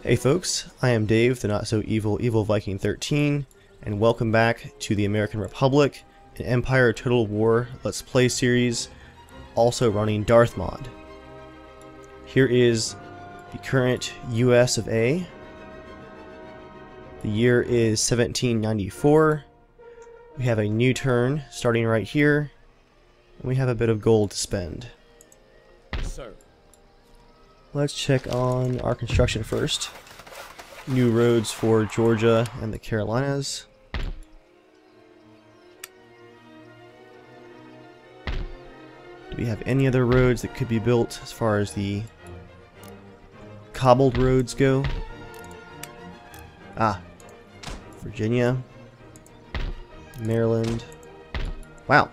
Hey folks, I am Dave, the not so evil Viking 13, and welcome back to the American Republic, an Empire Total War Let's Play series, also running Darth mod. Here is the current US of A. The year is 1794. We have a new turn starting right here, and we have a bit of gold to spend. Sir. Let's check on our construction first. New roads for Georgia and the Carolinas. Do we have any other roads that could be built as far as the cobbled roads go? Ah, Virginia, Maryland, wow,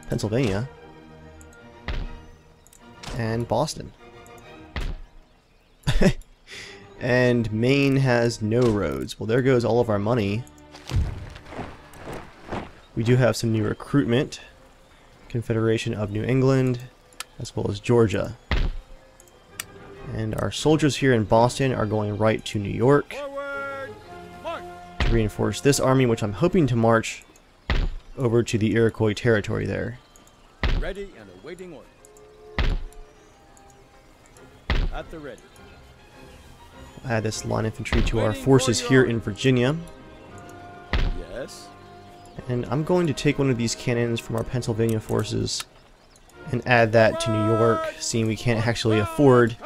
Pennsylvania, and Boston. And Maine has no roads. Well, there goes all of our money. We do have some new recruitment. Confederation of New England, as well as Georgia. And our soldiers here in Boston are going right to New York to reinforce this army, which I'm hoping to march over to the Iroquois territory there. Ready and awaiting order. At the ready. Add this line infantry to our forces here in Virginia. Yes. And I'm going to take one of these cannons from our Pennsylvania forces and add that to New York, seeing we can't actually afford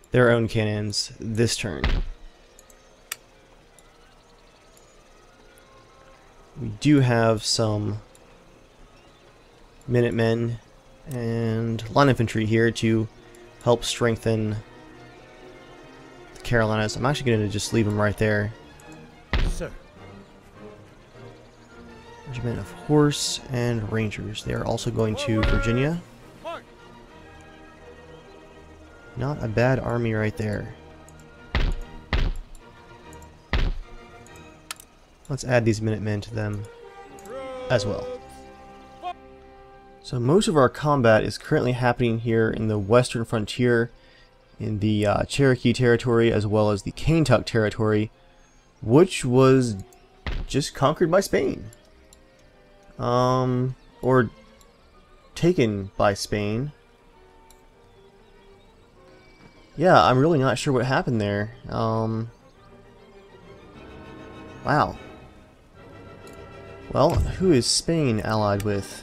their own cannons this turn. We do have some Minutemen and line infantry here to help strengthen Carolinas. I'm actually going to just leave them right there. Sir. Regiment of Horse and Rangers. They are also going to Virginia. Not a bad army right there. Let's add these Minutemen to them as well. So most of our combat is currently happening here in the western frontier, in the Cherokee territory, as well as the Kentucky territory, which was just conquered by Spain. Or taken by Spain. Yeah, I'm really not sure what happened there. Wow. Well, who is Spain allied with?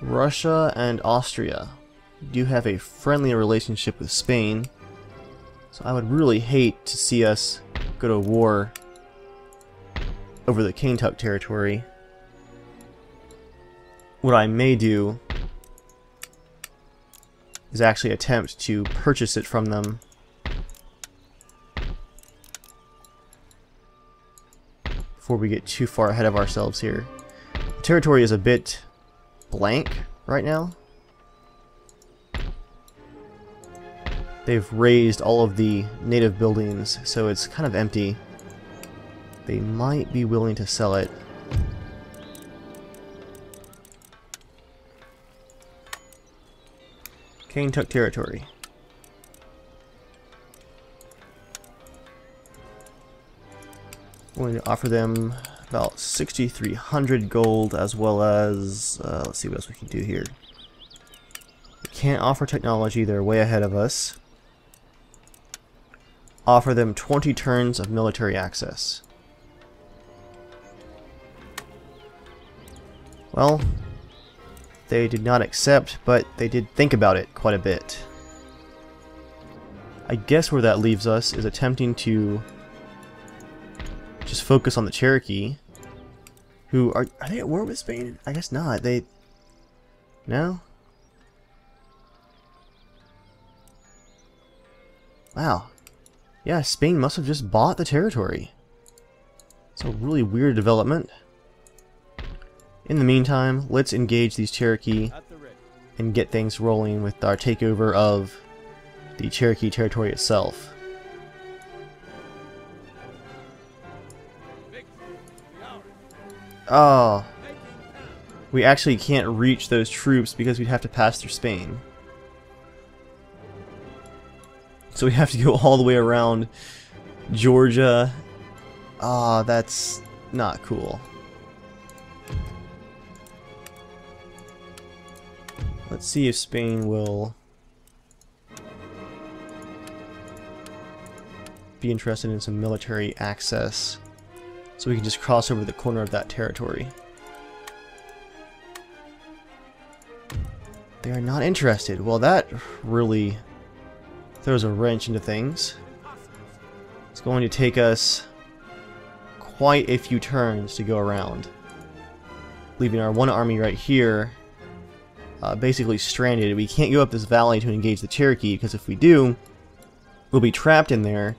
Russia and Austria do have a friendly relationship with Spain, so I would really hate to see us go to war over the Kentucky territory. What I may do is actually attempt to purchase it from them before we get too far ahead of ourselves here. The territory is a bit blank right now. They've razed all of the native buildings, so it's kind of empty. They might be willing to sell it. Kentucky territory. I'm going to offer them about 6,300 gold, as well as, let's see what else we can do here. We can't offer technology, they're way ahead of us. Offer them 20 turns of military access. Well, they did not accept, but they did think about it quite a bit. I guess where that leaves us is attempting to just focus on the Cherokee, who are they at war with Spain? I guess not. No? Wow. Yeah, Spain must have just bought the territory. It's a really weird development. In the meantime, let's engage these Cherokee and get things rolling with our takeover of the Cherokee territory itself. Oh, we actually can't reach those troops because we'd have to pass through Spain. So we have to go all the way around Georgia. Ah, that's not cool. Let's see if Spain will be interested in some military access so we can just cross over the corner of that territory. They are not interested. Well, that really throws a wrench into things. It's going to take us quite a few turns to go around, leaving our one army right here basically stranded. We can't go up this valley to engage the Cherokee, because if we do, we'll be trapped in there,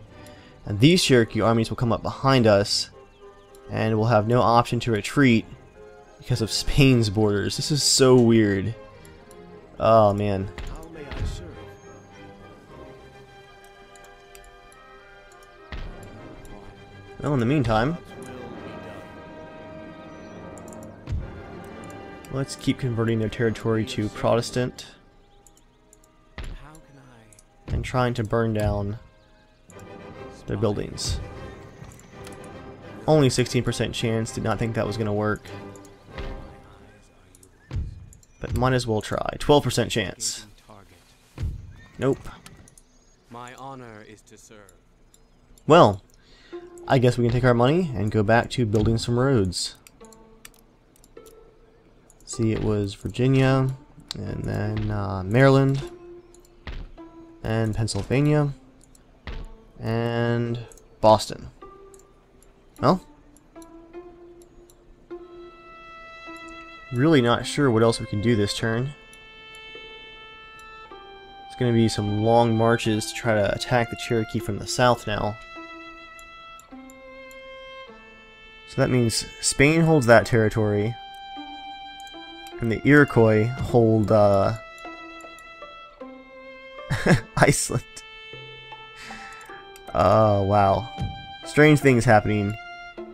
and these Cherokee armies will come up behind us, and we'll have no option to retreat because of Spain's borders. This is so weird. Oh man. How may I serve? Well, in the meantime, God's will be done. let's keep converting their territory to Protestant How can I? and trying to burn down their buildings. Only 16% chance, did not think that was going to work. My eyes are yours. But might as well try. 12% chance. Engaging target. Nope. My honor is to serve. Well, I guess we can take our money and go back to building some roads. See, it was Virginia, and then Maryland, and Pennsylvania, and Boston. Well, really not sure what else we can do this turn. It's going to be some long marches to try to attack the Cherokee from the south now. So that means Spain holds that territory, and the Iroquois hold Iceland. Oh, wow. Strange things happening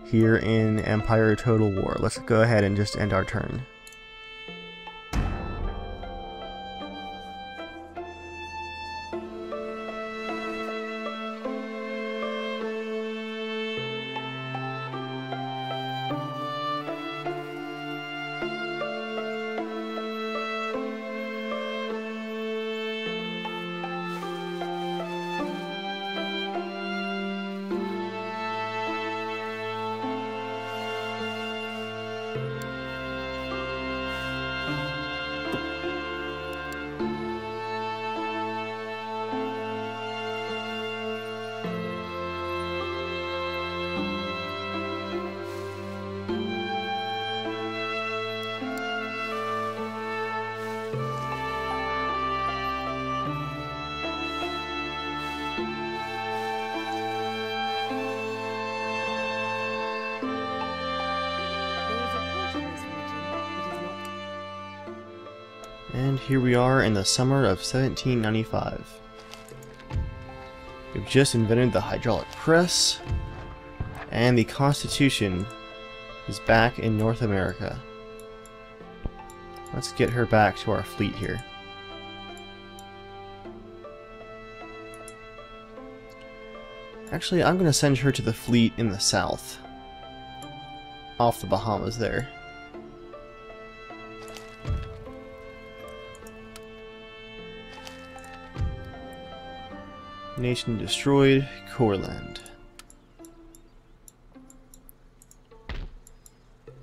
here in Empire Total War. Let's go ahead and just end our turn. And here we are in the summer of 1795. We've just invented the hydraulic press, and the Constitution is back in North America. Let's get her back to our fleet here. Actually, I'm going to send her to the fleet in the south, off the Bahamas there. Nation destroyed, Courland.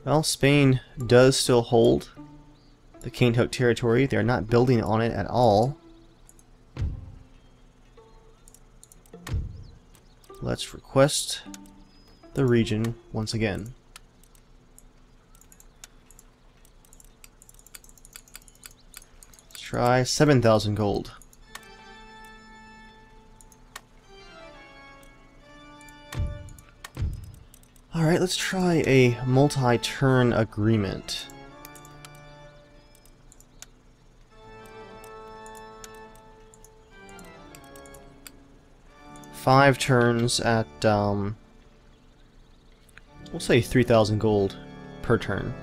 Well, Spain does still hold the Kentuck territory. They're not building on it at all. Let's request the region once again. Let's try 7,000 gold. Alright, let's try a multi-turn agreement. Five turns at, we'll say 3,000 gold per turn.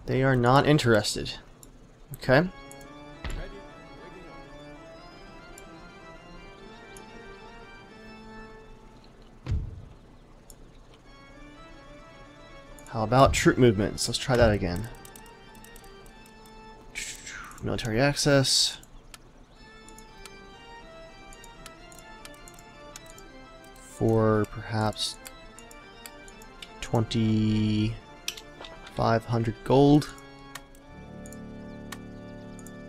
They are not interested. Okay. How about troop movements? Let's try that again. Military access. For perhaps 2,500 gold.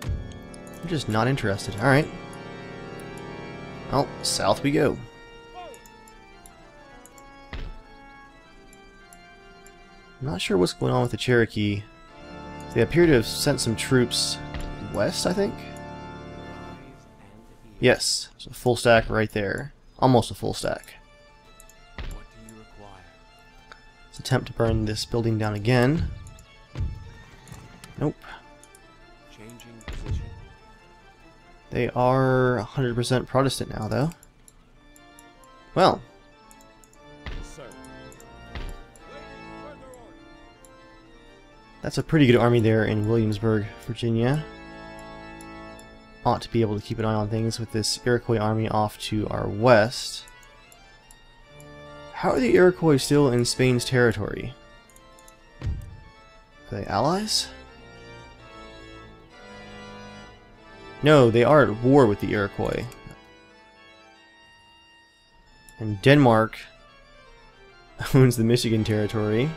I'm just not interested. Alright. Well, south we go. I'm not sure what's going on with the Cherokee. They appear to have sent some troops west, I think? Yes, so full stack right there. Almost a full stack. What do you require? Let's attempt to burn this building down again. Nope. Changing position. They are 100% Protestant now, though. Well. Sir. That's a pretty good army there in Williamsburg, Virginia. Ought to be able to keep an eye on things with this Iroquois army off to our west. How are the Iroquois still in Spain's territory? Are they allies? No, they are at war with the Iroquois. And Denmark owns the Michigan territory.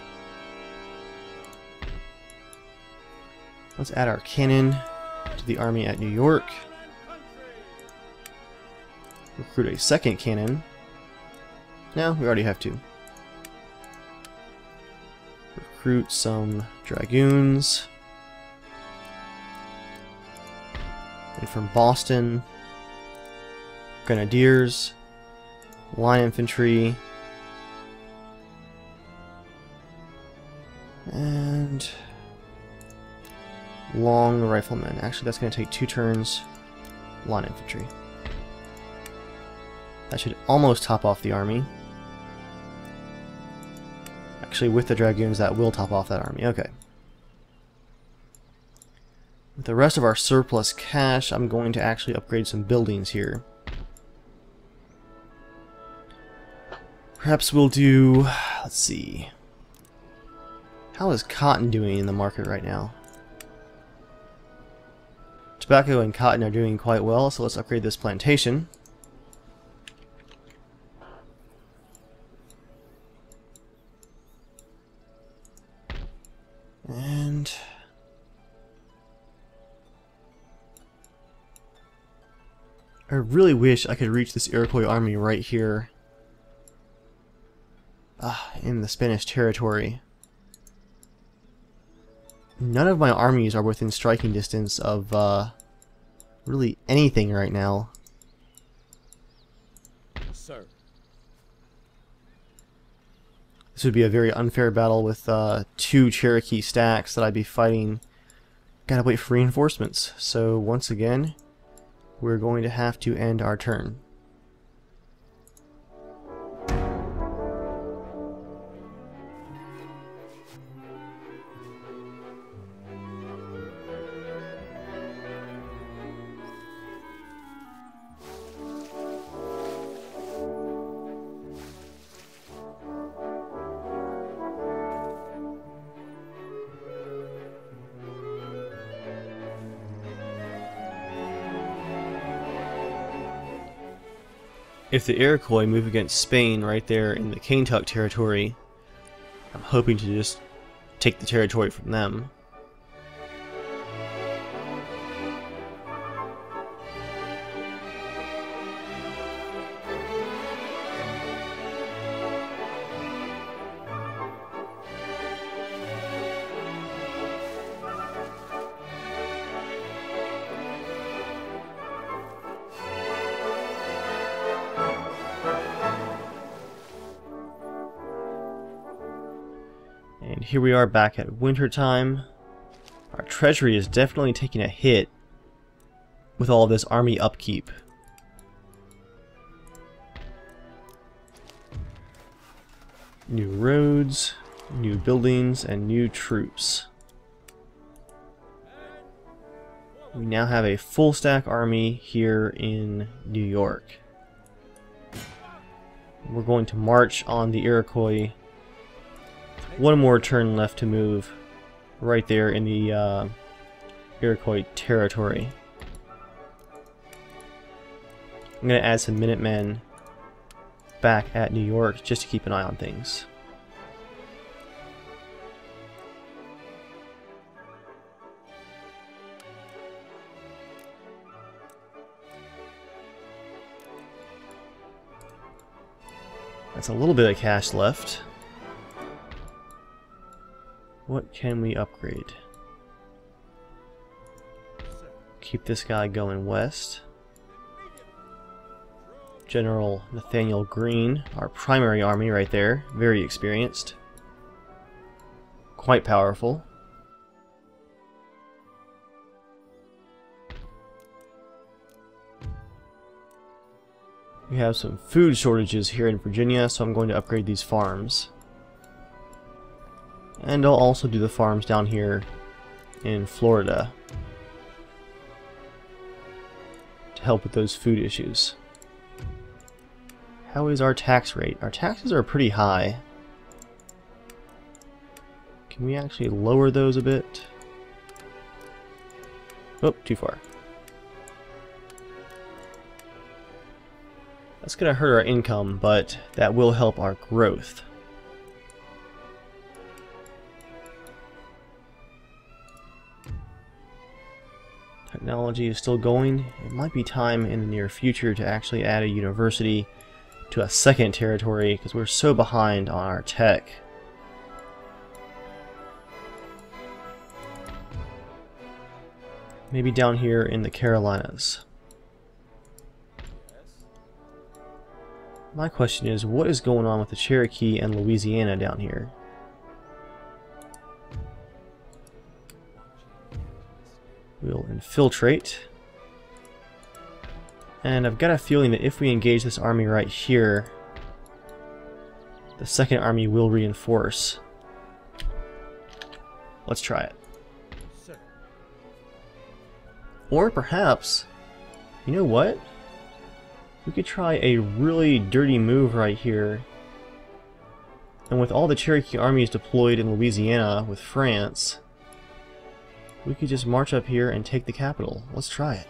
Let's add our cannon to the army at New York. Recruit a second cannon. No, we already have two. Recruit some dragoons. And from Boston, grenadiers, line infantry, and long riflemen. Actually, that's going to take 2 turns. Line infantry. That should almost top off the army. Actually, with the dragoons, that will top off that army. Okay. With the rest of our surplus cash, I'm going to actually upgrade some buildings here. Perhaps we'll do... let's see. How is cotton doing in the market right now? Tobacco and cotton are doing quite well, so let's upgrade this plantation. And I really wish I could reach this Iroquois army right here in the Spanish territory. None of my armies are within striking distance of really anything right now. Sir. This would be a very unfair battle with 2 Cherokee stacks that I'd be fighting. Gotta wait for reinforcements. So once again, we're going to have to end our turn. If the Iroquois move against Spain right there in the Kentuck territory, I'm hoping to just take the territory from them. And here we are back at winter time. Our treasury is definitely taking a hit with all this army upkeep. New roads, new buildings, and new troops. We now have a full stack army here in New York. We're going to march on the Iroquois. One more turn left to move right there in the Iroquois territory. I'm going to add some Minutemen back at New York just to keep an eye on things. That's a little bit of cash left. What can we upgrade? Keep this guy going west. General Nathaniel Greene, our primary army right there, very experienced. Quite powerful. We have some food shortages here in Virginia, so I'm going to upgrade these farms. And I'll also do the farms down here in Florida to help with those food issues. How is our tax rate? Our taxes are pretty high. Can we actually lower those a bit? Oh, too far. That's going to hurt our income, but that will help our growth. Technology is still going. It might be time in the near future to actually add a university to a second territory because we're so behind on our tech. Maybe down here in the Carolinas. My question is, what is going on with the Cherokee and Louisiana down here? We'll infiltrate. And I've got a feeling that if we engage this army right here, the second army will reinforce. Let's try it. Or perhaps, you know what? We could try a really dirty move right here. And with all the Cherokee armies deployed in Louisiana with France, we could just march up here and take the capital. Let's try it.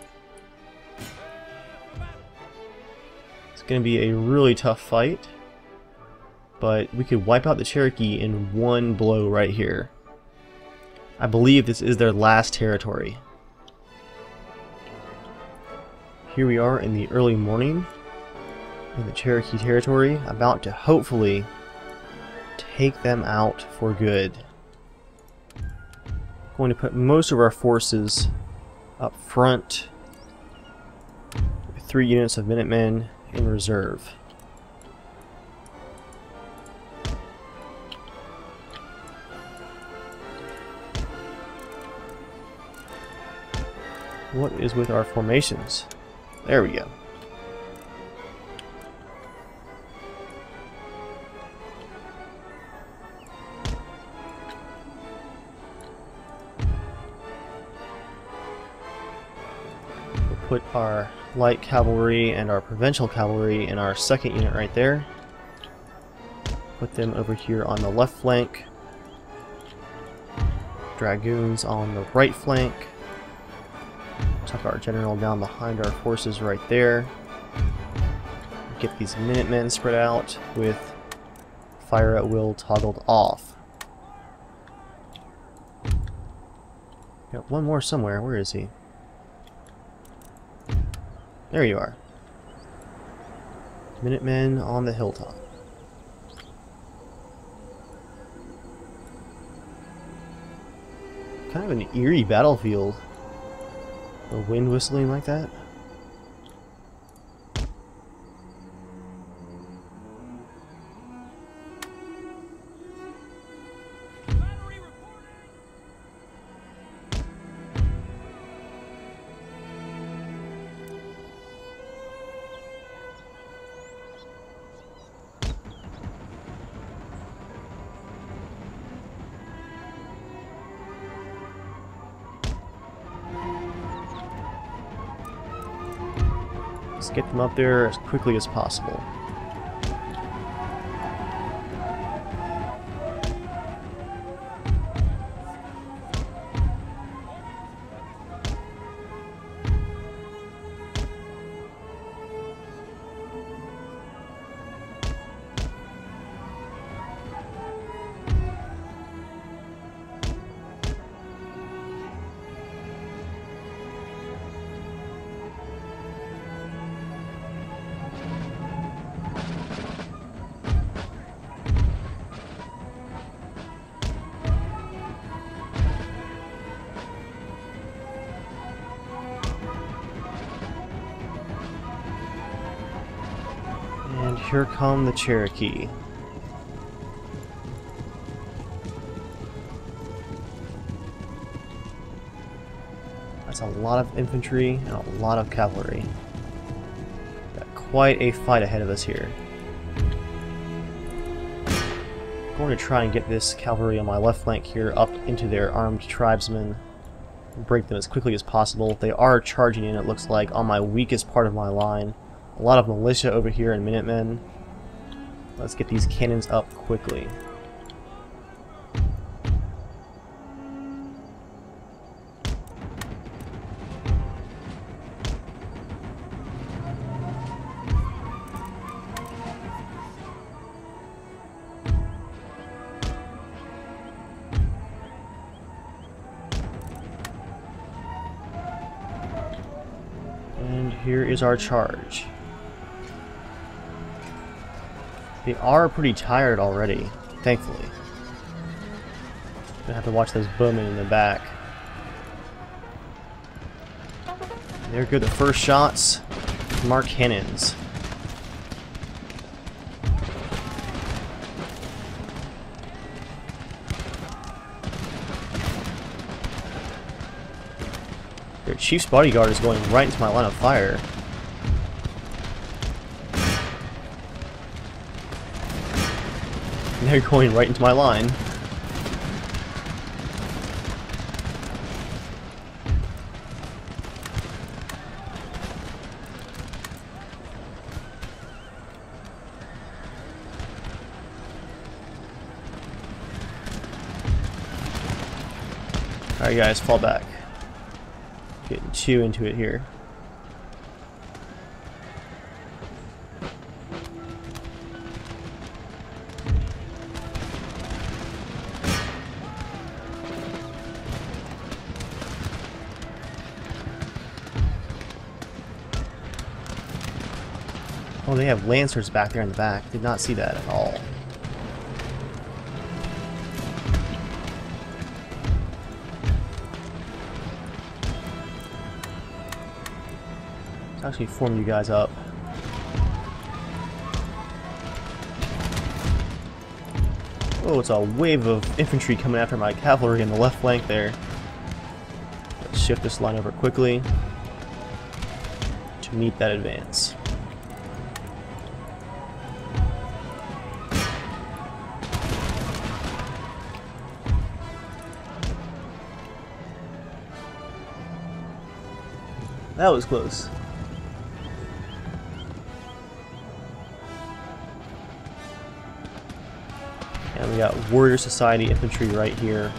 It's going to be a really tough fight, but we could wipe out the Cherokee in one blow right here. I believe this is their last territory. Here we are in the early morning in the Cherokee territory, about to hopefully take them out for good. Going to put most of our forces up front with 3 units of Minutemen in reserve. What is with our formations? There we go. We'll put our light cavalry and our provincial cavalry in our second unit right there. Put them over here on the left flank. Dragoons on the right flank. Tuck our general down behind our forces right there. Get these Minutemen spread out with fire at will toggled off. Got one more somewhere. Where is he? There you are. Minutemen on the hilltop. Kind of an eerie battlefield. The wind whistling like that. Let's get them up there as quickly as possible. And here come the Cherokee. That's a lot of infantry and a lot of cavalry. Got quite a fight ahead of us here. I'm going to try and get this cavalry on my left flank here up into their armed tribesmen and break them as quickly as possible. They are charging in, it looks like, on my weakest part of my line. A lot of militia over here and Minutemen. Let's get these cannons up quickly. And here is our charge. They are pretty tired already, thankfully. Gonna have to watch those bowmen in the back. There go the first shots from our cannons. Their chief's bodyguard is going right into my line of fire. They're going right into my line. Alright guys, fall back. Getting too into it here. Oh, they have lancers back there in the back. Did not see that at all. Let's actually form you guys up. Oh, it's a wave of infantry coming after my cavalry in the left flank there. Let's shift this line over quickly to meet that advance. That was close. And we got Warrior Society infantry right here.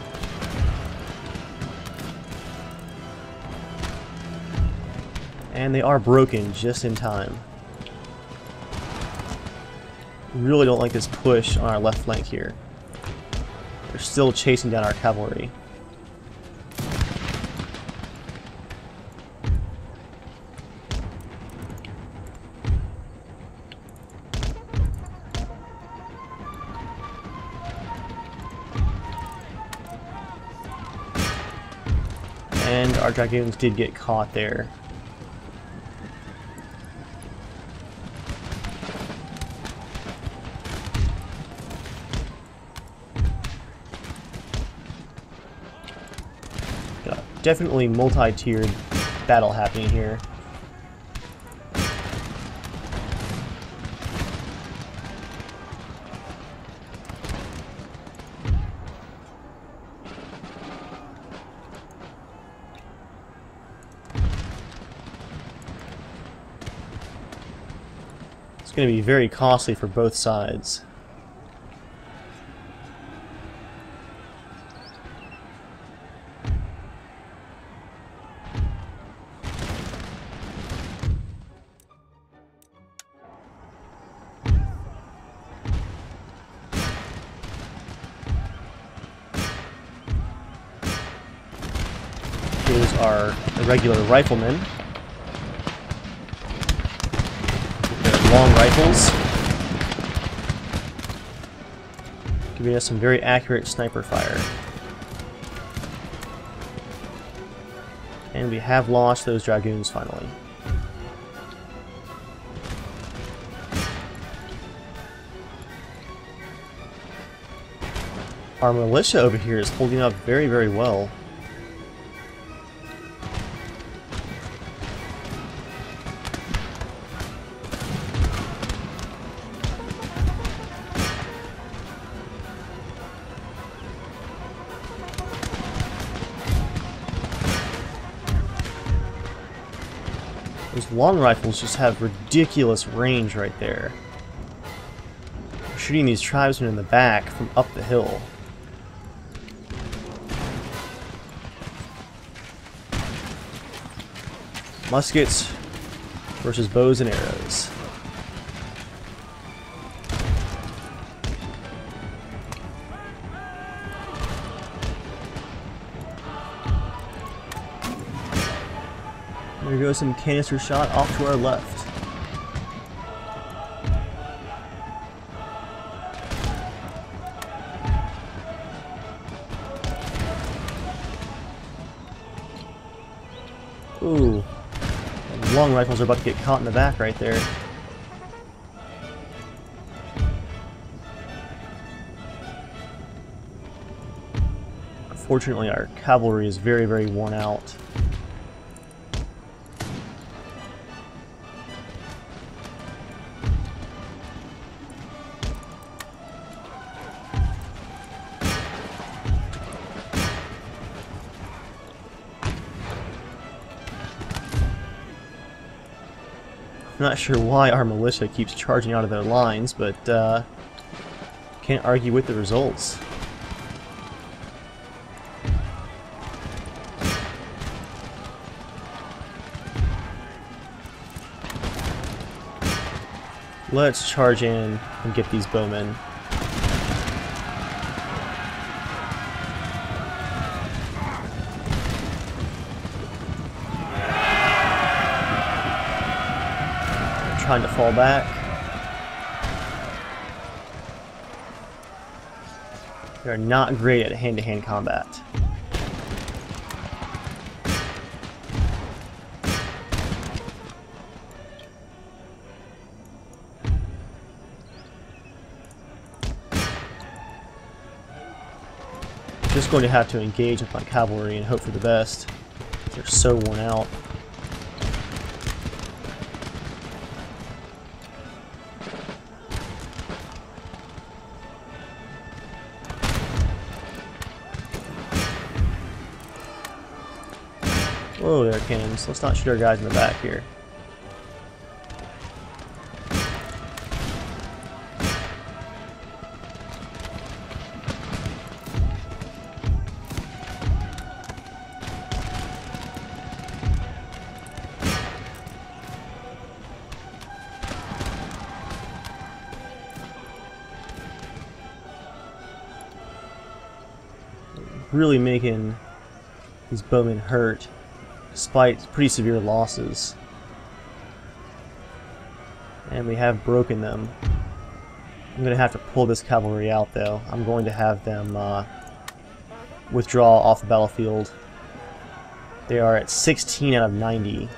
And they are broken just in time. Really don't like this push on our left flank here. They're still chasing down our cavalry. And our dragoons did get caught there. Got definitely multi-tiered battle happening here. It's going to be very costly for both sides. Here's our irregular riflemen. With their long rifles. Giving us some very accurate sniper fire. And we have launched those dragoons finally. Our militia over here is holding up very, very well. Those long rifles just have ridiculous range right there. We're shooting these tribesmen in the back from up the hill. Muskets versus bows and arrows. There goes some canister shot off to our left. Ooh. And long rifles are about to get caught in the back right there. Unfortunately, our cavalry is very, very worn out. I'm not sure why our militia keeps charging out of their lines, but can't argue with the results. Let's charge in and get these bowmen. Trying to fall back. They're not great at hand-to-hand combat. Just going to have to engage with my cavalry and hope for the best. They're so worn out. Whoa there, cannons. Let's not shoot our guys in the back here. Really making these bowmen hurt, despite pretty severe losses. And we have broken them. I'm going to have to pull this cavalry out though. I'm going to have them withdraw off the battlefield. They are at 16 out of 90.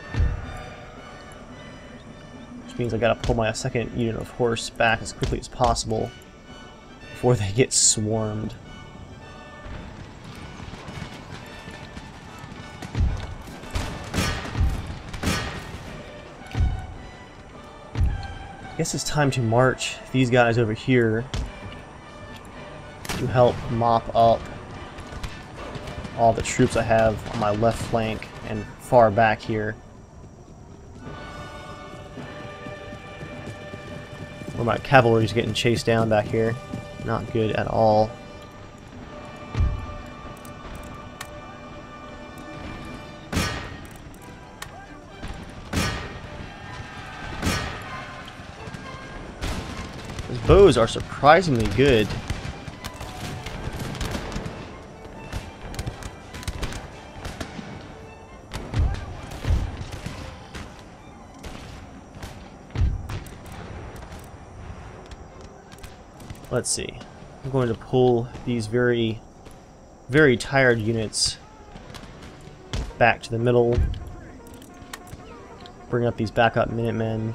Which means I gotta pull my second unit of horse back as quickly as possible before they get swarmed. I guess it's time to march these guys over here to help mop up all the troops I have on my left flank and far back here. Or my cavalry's getting chased down back here. Not good at all. Those bows are surprisingly good. Let's see. I'm going to pull these very, very tired units back to the middle. Bring up these backup Minutemen.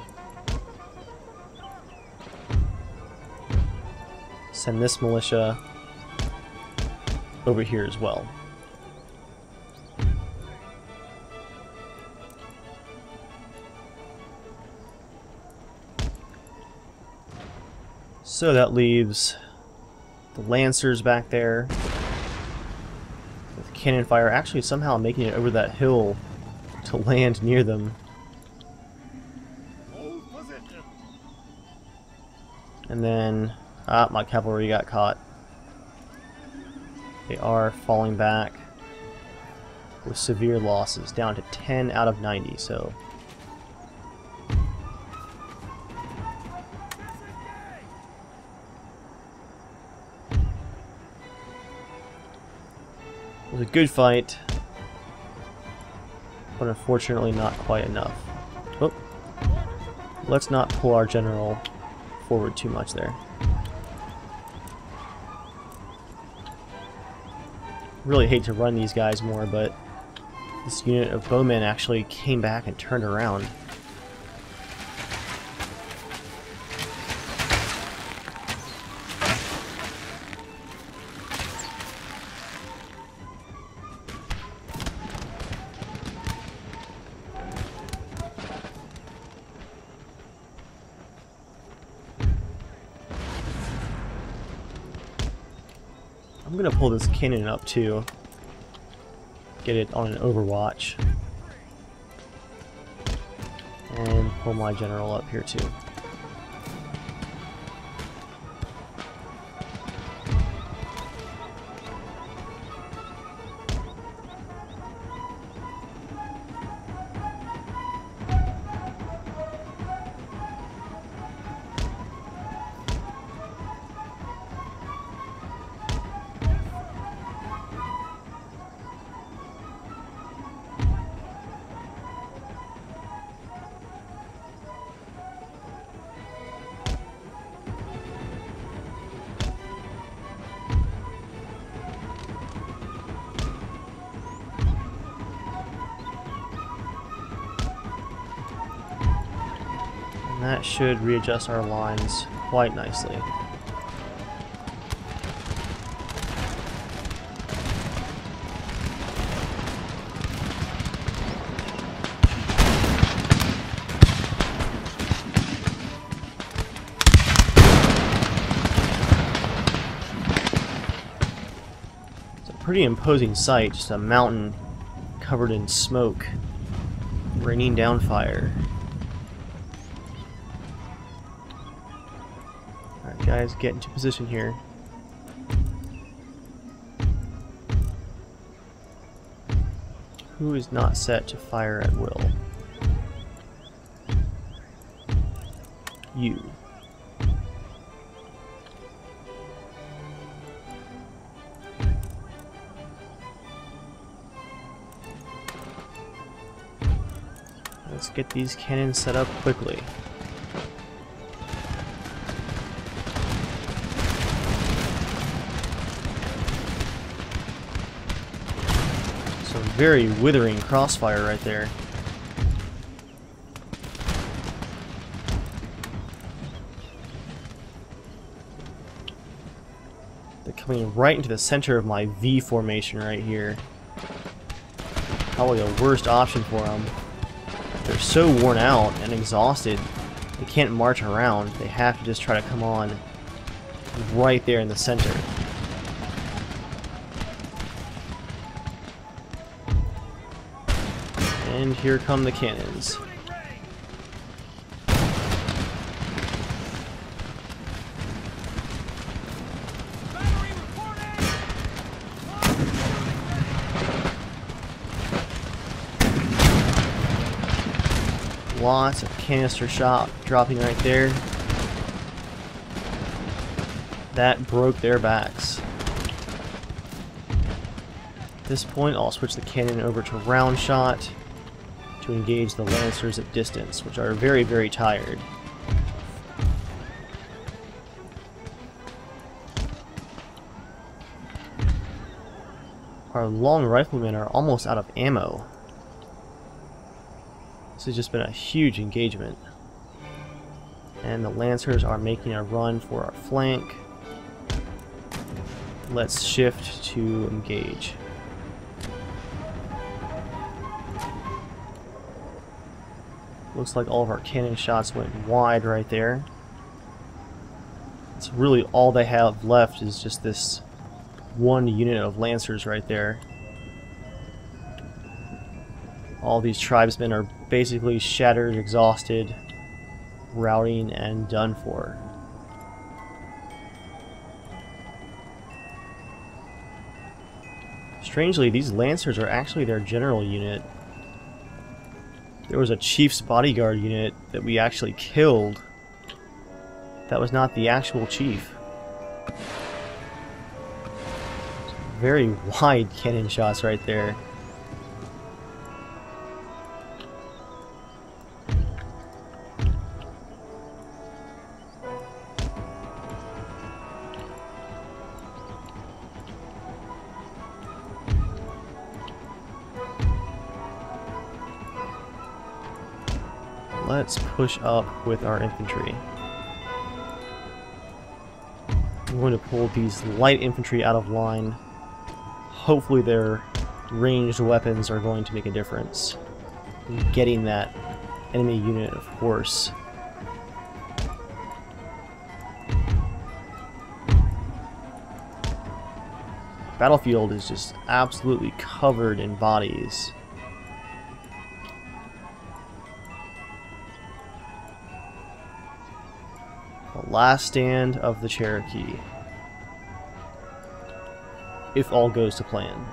Send this militia over here as well. So that leaves the Lancers back there with cannon fire, actually somehow making it over that hill to land near them. And then, my cavalry got caught. They are falling back with severe losses, down to 10 out of 90, so... It was a good fight, but unfortunately not quite enough. Oh, let's not pull our general forward too much there. Really hate to run these guys more, but this unit of bowmen actually came back and turned around. I'm gonna pull this cannon up too. Get it on an overwatch. And pull my general up here too. And that should readjust our lines quite nicely. It's a pretty imposing sight, just a mountain covered in smoke, raining down fire. Alright guys, get into position here. Who is not set to fire at will? You. Let's get these cannons set up quickly. Some very withering crossfire right there. They're coming right into the center of my V formation right here. Probably the worst option for them. They're so worn out and exhausted, they can't march around. They have to just try to come on right there in the center. And here come the cannons. Lots of canister shot dropping right there. That broke their backs. At this point, I'll switch the cannon over to round shot to engage the lancers at distance, which are very, very tired. Our long riflemen are almost out of ammo. This has just been a huge engagement. And the lancers are making a run for our flank. Let's shift to engage. Looks like all of our cannon shots went wide right there. It's really all they have left is just this one unit of lancers right there. All these tribesmen are basically shattered, exhausted, routing, and done for. Strangely, these lancers are actually their general unit. There was a chief's bodyguard unit that we actually killed. That was not the actual chief. Very wide cannon shots right there. Let's push up with our infantry. I'm going to pull these light infantry out of line. Hopefully their ranged weapons are going to make a difference in getting that enemy unit of horse. Battlefield is just absolutely covered in bodies. The last stand of the Cherokee. If all goes to plan.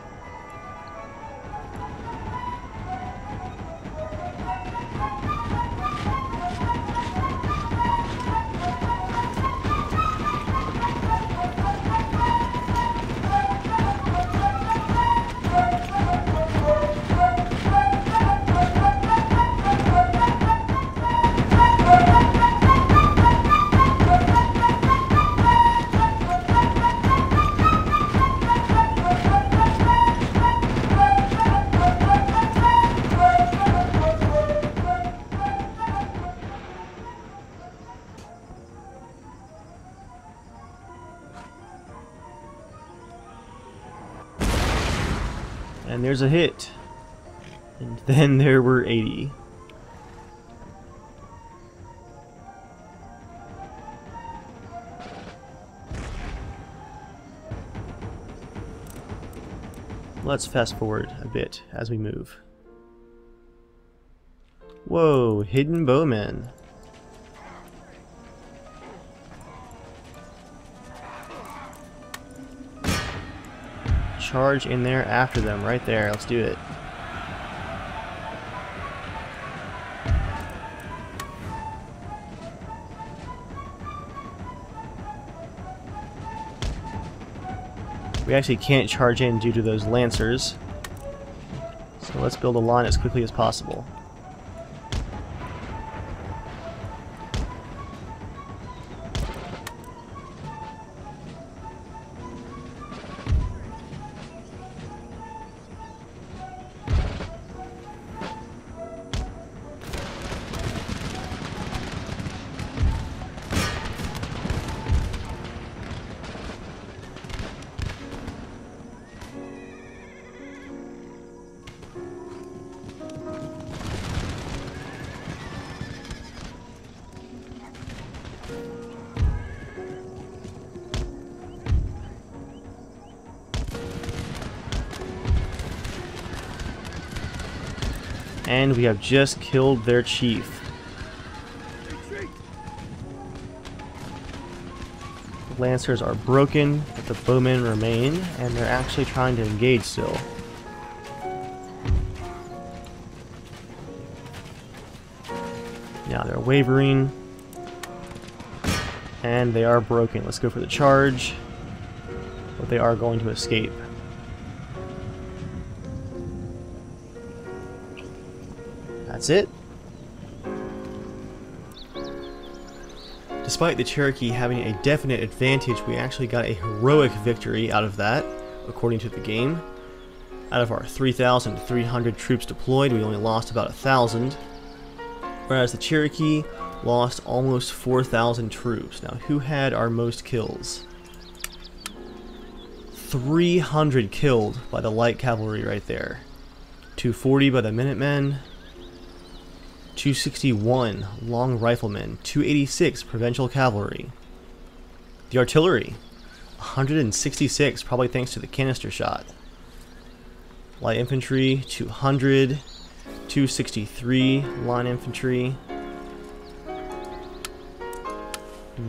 And there's a hit. And then there were 80. Let's fast forward a bit as we move. Whoa, hidden bowmen. Charge in there after them, right there. Let's do it. We actually can't charge in due to those lancers, so let's build a line as quickly as possible. And we have just killed their chief. The lancers are broken, but the bowmen remain, and they're actually trying to engage still. Now they're wavering. And they are broken. Let's go for the charge. But they are going to escape. That's it. Despite the Cherokee having a definite advantage, we actually got a heroic victory out of that, according to the game. Out of our 3,300 troops deployed, we only lost about 1,000. Whereas the Cherokee lost almost 4,000 troops. Now, who had our most kills? 300 killed by the light cavalry right there. 240 by the Minutemen. 261 long riflemen. 286 provincial cavalry. The artillery, 166, probably thanks to the canister shot. Light infantry, 200. 263 line infantry.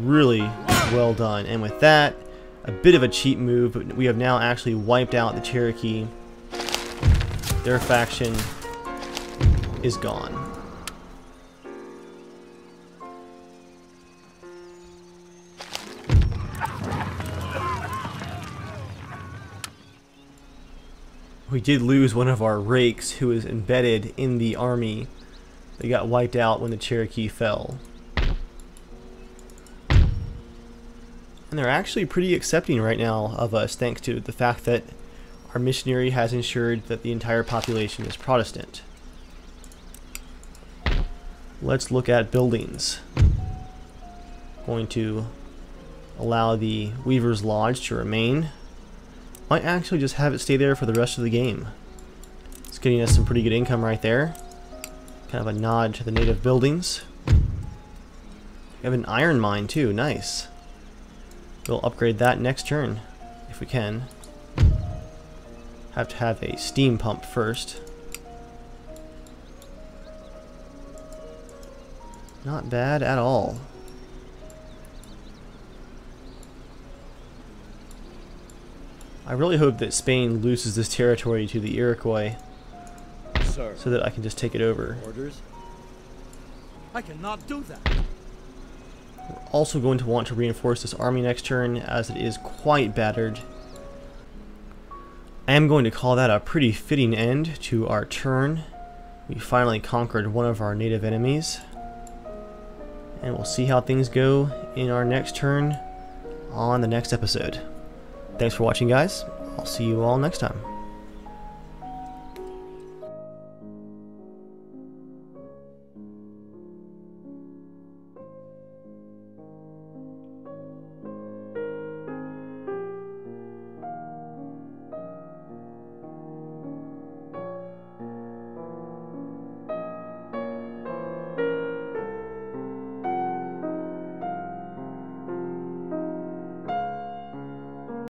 Really well done. And with that, a bit of a cheat move, but we have now actually wiped out the Cherokee. Their faction is gone. We did lose one of our rakes who was embedded in the army. They got wiped out when the Cherokee fell. And they're actually pretty accepting right now of us, thanks to the fact that our missionary has ensured that the entire population is Protestant. Let's look at buildings. Going to allow the Weaver's Lodge to remain. Might actually just have it stay there for the rest of the game. It's getting us some pretty good income right there. Kind of a nod to the native buildings. We have an iron mine too, nice. We'll upgrade that next turn, if we can. Have to have a steam pump first. Not bad at all. I really hope that Spain loses this territory to the Iroquois, Sir. so that I can just take it over. Orders? I cannot do that. We're also going to want to reinforce this army next turn, as it is quite battered. I am going to call that a pretty fitting end to our turn. We finally conquered one of our native enemies. And we'll see how things go in our next turn on the next episode. Thanks for watching, guys. I'll see you all next time.